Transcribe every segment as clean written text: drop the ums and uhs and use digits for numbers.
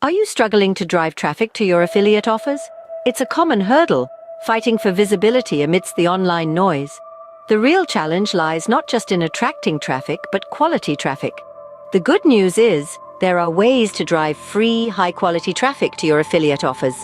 Are you struggling to drive traffic to your affiliate offers? It's a common hurdle, fighting for visibility amidst the online noise. The real challenge lies not just in attracting traffic, but quality traffic. The good news is, there are ways to drive free, high-quality traffic to your affiliate offers.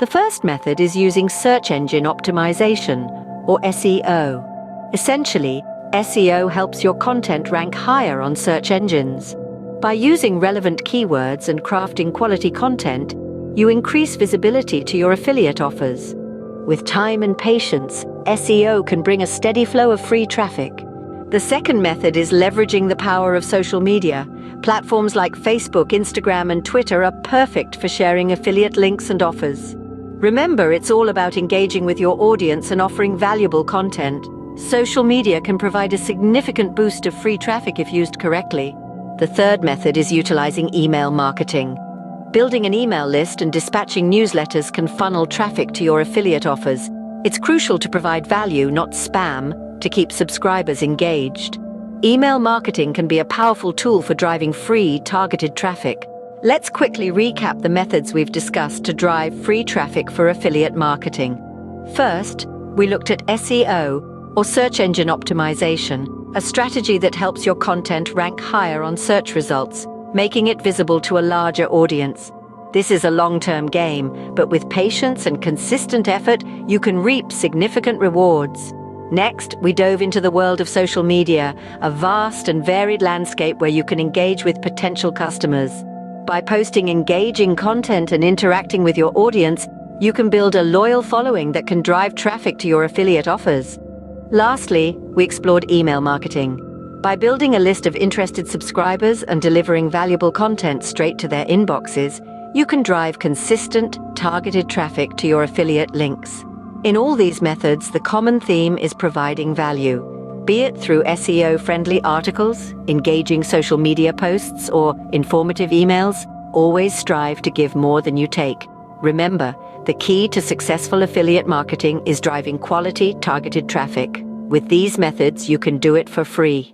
The first method is using search engine optimization, or SEO. Essentially, SEO helps your content rank higher on search engines. By using relevant keywords and crafting quality content, you increase visibility to your affiliate offers. With time and patience, SEO can bring a steady flow of free traffic. The second method is leveraging the power of social media. Platforms like Facebook, Instagram, and Twitter are perfect for sharing affiliate links and offers. Remember, it's all about engaging with your audience and offering valuable content. Social media can provide a significant boost of free traffic if used correctly. The third method is utilizing email marketing. Building an email list and dispatching newsletters can funnel traffic to your affiliate offers. It's crucial to provide value, not spam, to keep subscribers engaged. Email marketing can be a powerful tool for driving free, targeted traffic. Let's quickly recap the methods we've discussed to drive free traffic for affiliate marketing. First, we looked at SEO, or search engine optimization, a strategy that helps your content rank higher on search results, making it visible to a larger audience. This is a long-term game, but with patience and consistent effort, you can reap significant rewards. Next, we dove into the world of social media, a vast and varied landscape where you can engage with potential customers. By posting engaging content and interacting with your audience, you can build a loyal following that can drive traffic to your affiliate offers. Lastly, we explored email marketing. By building a list of interested subscribers and delivering valuable content straight to their inboxes, you can drive consistent, targeted traffic to your affiliate links. In all these methods, the common theme is providing value. Be it through SEO-friendly articles, engaging social media posts, or informative emails, always strive to give more than you take. Remember, the key to successful affiliate marketing is driving quality, targeted traffic. With these methods, you can do it for free.